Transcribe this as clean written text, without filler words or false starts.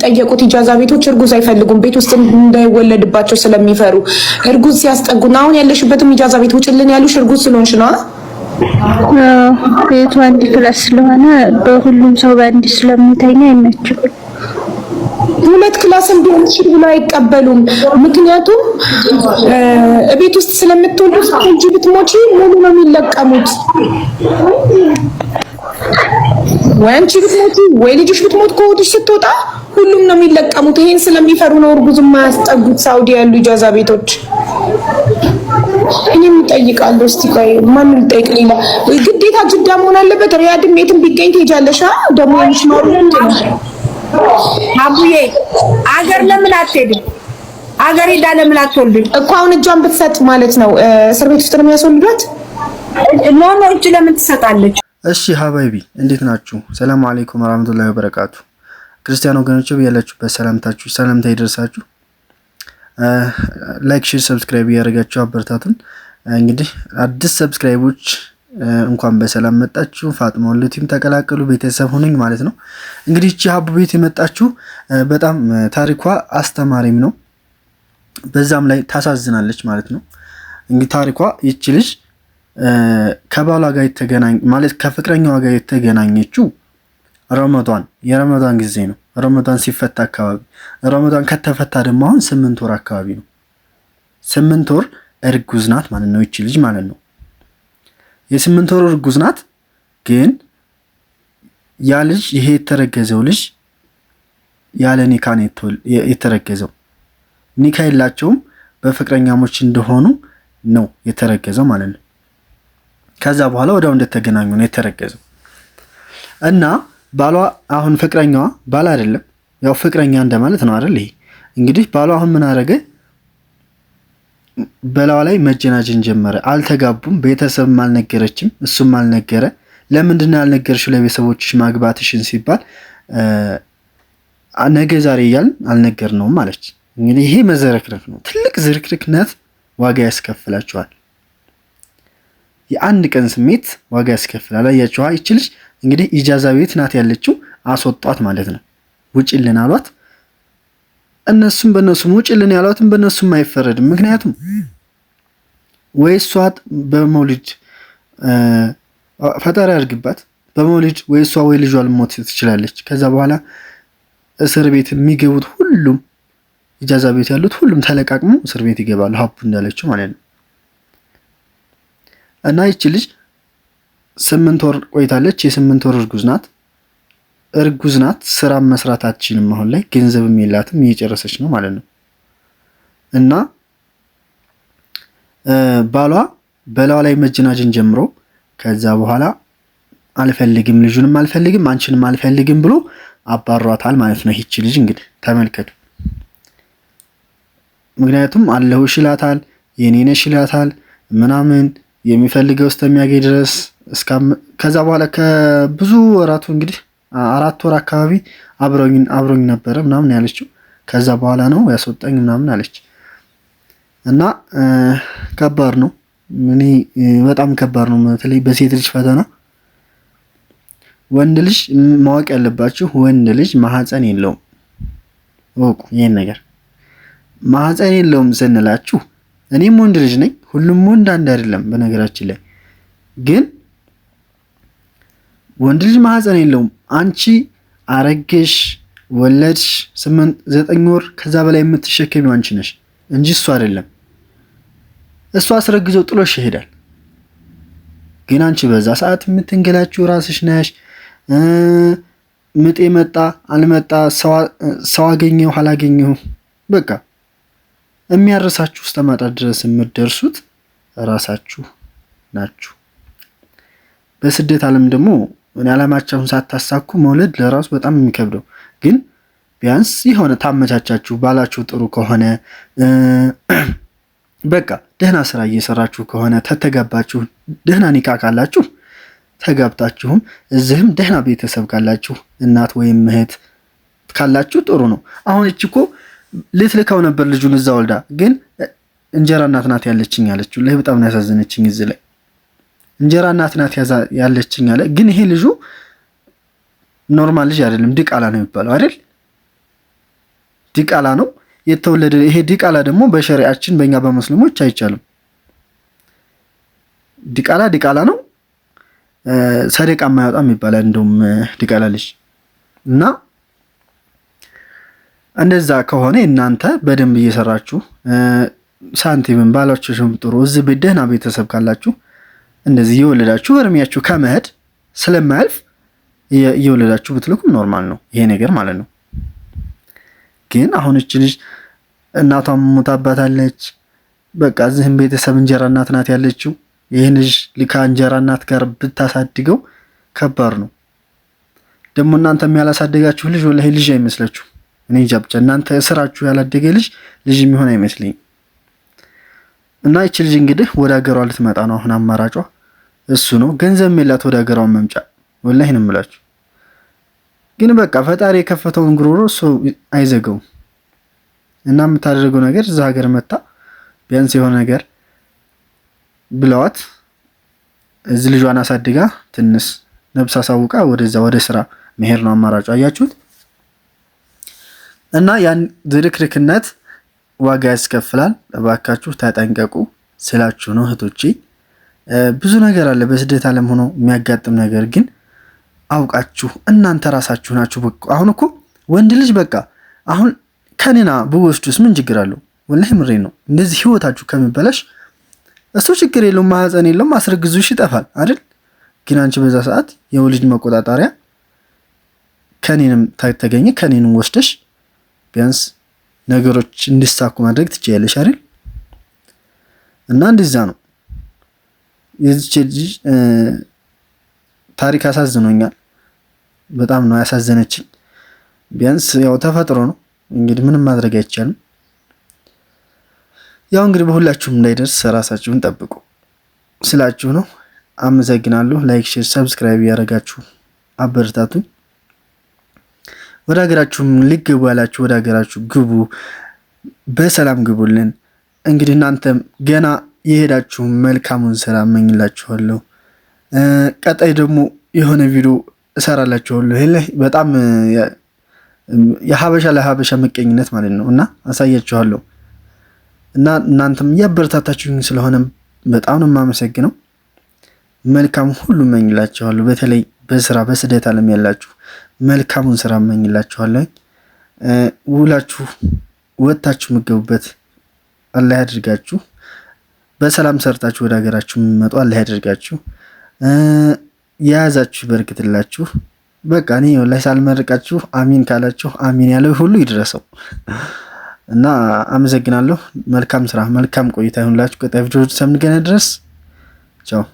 የሚጠየቁት ኢጃዛ ቤቶች እርጉዝ አይፈልጉም፣ ቤት ውስጥ እንዳይወለድባቸው ስለሚፈሩ እርጉዝ ሲያስጠጉና አሁን ያለሽበትም ኢጃዛ ቤት ውጭልን ያሉሽ እርጉዝ ስለሆንሽ ነው። ቤቱ አንድ ክላስ ስለሆነ በሁሉም ሰው በአንድ ስለሚተኛ አይመችም። ሁለት ክላስም ቢሆን እሺ ብሎ አይቀበሉም። ምክንያቱም ቤት ውስጥ ስለምትወልዱ እንጂ ብትሞቺ ሙሉ ነው የሚለቀሙት። ወይ አንቺ ብትሞቺ ወይ ልጅሽ ብትሞት ከሆድሽ ስትወጣ ሁሉም ነው የሚለቀሙት። ይሄን ስለሚፈሩ ነው እርጉዝ የማያስጠጉት ሳውዲ ያሉ ኢጃዛ ቤቶች። እኔም እጠይቃለሁ። እስቲ ቆይ ማን ልጠይቅ? ሌላ ግዴታ ጅዳ መሆን አለበት? ሪያድም የትም ቢገኝ ትሄጃለሽ? ደግሞ የሚሽማሩ አቡዬ አገር ለምን አትሄድም? አገር ሄዳ ለምን አትወልድም እኮ? አሁን እጇን ብትሰጥ ማለት ነው እስር ቤት ውስጥ ነው የሚያስወልዷት? ኖ እጅ ለምን ትሰጣለች? እሺ ሀባይቢ እንዴት ናችሁ? ሰላም አለይኩም ወራህመቱላሂ ወበረካቱ። ክርስቲያን ወገኖች በያላችሁበት ሰላምታ ይደርሳችሁ። ላይክ፣ ሼር፣ ሰብስክራይብ ያደርጋችሁ አበረታቱን። እንግዲህ አዲስ ሰብስክራይቦች እንኳን በሰላም መጣችሁ። ፋጥማ ወለቲም ተቀላቀሉ፣ ቤተሰብ ሆነኝ ማለት ነው። እንግዲህ እቺ ሀቡ ቤት የመጣችሁ በጣም ታሪኳ አስተማሪም ነው፣ በዛም ላይ ታሳዝናለች ማለት ነው። እንግዲህ ታሪኳ ይቺ ልጅ ከባሏ ጋር የተገናኘ ማለት ከፍቅረኛዋ ጋር የተገናኘችው የረመዳን ጊዜ ነው። ረመዳን ሲፈታ አካባቢ፣ ረመዳን ከተፈታ ደግሞ አሁን 8 ወር አካባቢ ነው። 8 ወር እርጉዝ ናት ማለት ነው ይቺ ልጅ ማለት ነው። የ8 ወር እርጉዝ ናት። ግን ያ ልጅ ይሄ የተረገዘው ልጅ ያለ ኒካ ነው የተረገዘው። ኒካ የላቸውም፣ በፍቅረኛሞች እንደሆኑ ነው የተረገዘው ማለት ነው። ከዛ በኋላ ወዲያው እንደተገናኙ ነው የተረገዘው። እና ባሏ አሁን ፍቅረኛዋ ባል አይደለም ያው ፍቅረኛ እንደማለት ነው አይደል? ይሄ እንግዲህ ባሏ አሁን ምን አደረገ? በላዋ ላይ መጀናጀን ጀመረ። አልተጋቡም፣ ቤተሰብም አልነገረችም፣ እሱም አልነገረ። ለምንድን ነው ያልነገርሽው ለቤተሰቦችሽ ማግባትሽን ሲባል ነገ ዛሬ እያልን አልነገርነውም አለች። እንግዲህ ይሄ መዘረክረክ ነው፣ ትልቅ ዝርክርክነት ዋጋ ያስከፍላችኋል። የአንድ ቀን ስሜት ዋጋ ያስከፍላል። አያችኋ? ይቺ ልጅ እንግዲህ ኢጃዛ ቤት ናት ያለችው፣ አስወጧት ማለት ነው። ውጭልን አሏት። እነሱም በእነሱም ውጭልን ያሏትም በእነሱም አይፈረድም። ምክንያቱም ወይ እሷ በመውሊድ ፈጣሪ ያድርግባት በመውሊድ ወይ እሷ ወይ ልጇ ልሞት ትችላለች። ከዛ በኋላ እስር ቤት የሚገቡት ሁሉም ኢጃዛ ቤት ያሉት ሁሉም ተለቃቅሞ እስር ቤት ይገባሉ፣ ሀቡ እንዳለችው ማለት ነው። እና ይቺ ልጅ 8 ወር ቆይታለች። የ8 ወር እርጉዝ ናት። ስራ መስራት አትችልም። አሁን ላይ ገንዘብም የላትም፣ እየጨረሰች ነው ማለት ነው። እና ባሏ በላዋ ላይ መጀናጀን ጀምሮ ከዛ በኋላ አልፈልግም፣ ልጁንም አልፈልግም፣ አንቺንም አልፈልግም ብሎ አባሯታል ማለት ነው። ይቺ ልጅ እንግዲህ ተመልከቱ። ምክንያቱም አለሁሽ ይላታል፣ የኔ ነሽ ይላታል ምናምን የሚፈልገው እስከሚያገኝ ድረስ ከዛ በኋላ ከብዙ ወራቱ እንግዲህ 4 ወር አካባቢ አብሮኝ ነበረ ምናምን ያለችው። ከዛ በኋላ ነው ያስወጣኝ ምናምን አለች። እና ከባድ ነው፣ በጣም ከባድ ነው። በተለይ በሴት ልጅ ፈተና። ወንድ ልጅ ማወቅ ያለባችሁ ወንድ ልጅ ማህፀን የለውም። ወቁ ይሄን ነገር። ማህፀን የለውም ስንላችሁ እኔም ወንድ ልጅ ነኝ። ሁሉም ወንድ አንድ አይደለም በነገራችን ላይ። ግን ወንድ ልጅ ማህፀን የለውም። አንቺ አረገሽ፣ ወለድሽ 8-9 ወር ከዛ በላይ የምትሸከሚው አንቺ ነሽ እንጂ እሱ አይደለም። እሱ አስረግዘው ጥሎሽ ይሄዳል። ግን አንቺ በዛ ሰዓት የምትንገላችሁ ራስሽ ነሽ። ምጤ መጣ አልመጣ፣ ሰው አገኘው አላገኘው፣ በቃ የሚያርሳችሁ እስከ ማጣት ድረስ የምትደርሱት ራሳችሁ ናችሁ። በስደት ዓለም ደግሞ ዓላማችሁን ሳታሳኩ መውለድ ለራሱ በጣም የሚከብደው። ግን ቢያንስ የሆነ ታመቻቻችሁ፣ ባላችሁ ጥሩ ከሆነ በቃ ደህና ስራ እየሰራችሁ ከሆነ ተተጋባችሁ፣ ደህና ኒካ ካላችሁ ተጋብታችሁም እዚህም ደህና ቤተሰብ ካላችሁ እናት ወይም እህት ካላችሁ ጥሩ ነው። አሁን እቺ እኮ ልትልካው ነበር ልጁን እዛ ወልዳ፣ ግን እንጀራ እናት ናት ያለችኝ አለችው። ለህ በጣም ያሳዘነችኝ እዚህ ላይ እንጀራ እናት ናት ያለችኝ አለ። ግን ይሄ ልጁ ኖርማል ልጅ አይደለም፣ ድቃላ ነው የሚባለው አይደል? ዲቃላ ነው የተወለደ። ይሄ ዲቃላ ደግሞ በሸሪዓችን በእኛ በሙስሊሞች አይቻልም። ዲቃላ ነው፣ ሰደቃ የማያወጣም ይባላል እንደውም ዲቃላ ልጅ እና እንደዛ ከሆነ እናንተ በደንብ እየሰራችሁ ሳንቲምን ባላችሁም ጥሩ እዚህ በደህና ቤተሰብ ካላችሁ እንደዚህ እየወለዳችሁ እርሚያችሁ ከመሄድ ስለማያልፍ እየወለዳችሁ ብትልኩም ኖርማል ነው ይሄ ነገር ማለት ነው። ግን አሁን እቺ ልጅ እናቷም ሞታባታለች። በቃ እዚህም ቤተሰብ እንጀራ እናት ናት ያለችው። ይሄን ልጅ ልካ እንጀራ እናት ጋር ብታሳድገው ከባድ ነው። ደግሞ እናንተም ያላሳደጋችሁ ልጅ ወላሂ ልጅ አይመስላችሁ። እኔ እንጃ ብቻ እናንተ ስራችሁ ያላደገ ልጅ የሚሆን አይመስልኝ። እና እቺ ልጅ እንግዲህ ወደ ሀገሯ ልትመጣ ነው። አሁን አማራጯ እሱ ነው። ገንዘብ የላት ወደ ሀገሯ መምጫ ወላሂ ነው የምላችሁ። ግን በቃ ፈጣሪ የከፈተውን ጉሮሮ እሱ አይዘጋውም። እና የምታደርገው ነገር እዛ ሀገር መጣ ቢያንስ የሆነ ነገር ብለዋት እዚህ ልጇን አሳድጋ ትንሽ ነብስ አሳውቃ ወደዛ ወደ ስራ መሄድ ነው አማራጯ። አያችሁት? እና ያን ዝርክርክነት ዋጋ ያስከፍላል። እባካችሁ ተጠንቀቁ ስላችሁ ነው እህቶቼ። ብዙ ነገር አለ በስደት ዓለም ሆኖ የሚያጋጥም ነገር፣ ግን አውቃችሁ እናንተ ራሳችሁ ናችሁ። አሁን እኮ ወንድ ልጅ በቃ አሁን ከኔና ብወስዱስ ምን ችግር አለው? ወላሂ ምሬን ነው። እንደዚህ ህይወታችሁ ከሚበላሽ እሱ ችግር የለውም፣ ማህፀን የለውም፣ አስረግዙሽ ይጠፋል አይደል? ግን አንቺ በዛ ሰዓት የወሊድ መቆጣጠሪያ ከኔንም ተገኘ ከኔንም ወስደሽ ቢያንስ ነገሮች እንዲሳኩ ማድረግ ትችያለሽ አይደል? እና እንደዛ ነው። የዚች ልጅ ታሪክ አሳዝኖኛል። በጣም ነው ያሳዘነችኝ። ቢያንስ ያው ተፈጥሮ ነው እንግዲህ ምንም ማድረግ አይቻልም። ያው እንግዲህ በሁላችሁም እንዳይደርስ ራሳችሁን ጠብቁ ስላችሁ ነው። አመሰግናለሁ። ላይክ፣ ሼር፣ ሰብስክራይብ ያደረጋችሁ አበረታቱኝ። ወደ ሀገራችሁም ሊገቡ ያላችሁ ወደ ሀገራችሁ ግቡ፣ በሰላም ግቡልን። እንግዲህ እናንተም ገና የሄዳችሁ መልካሙን ስራ እመኝላችኋለሁ። ቀጣይ ደግሞ የሆነ ቪዲዮ እሰራላችኋለሁ። ይሄ በጣም የሀበሻ ለሀበሻ መቀኝነት ማለት ነው እና አሳያችኋለሁ። እና እናንተም እያበረታታችሁኝ ስለሆነ በጣም ነው የማመሰግነው። መልካም ሁሉ እመኝላችኋለሁ። በተለይ በስራ በስደት ዓለም ያላችሁ መልካሙን ስራ እመኝላችኋለሁ። ውላችሁ ወጣችሁ የምትገቡበት አላህ ያድርጋችሁ። በሰላም ሰርታችሁ ወደ ሀገራችሁ የምትመጡ አላህ ያድርጋችሁ። የያዛችሁ ይበርክትላችሁ። በቃ እኔ ወላሂ ሳልመርቃችሁ አሚን ካላችሁ አሚን ያለው ሁሉ ይድረሰው እና አመሰግናለሁ። መልካም ስራ መልካም ቆይታ ይሁንላችሁ። ቀጣይ ቪዲዮ እስከምንገናኝ ድረስ ቻው።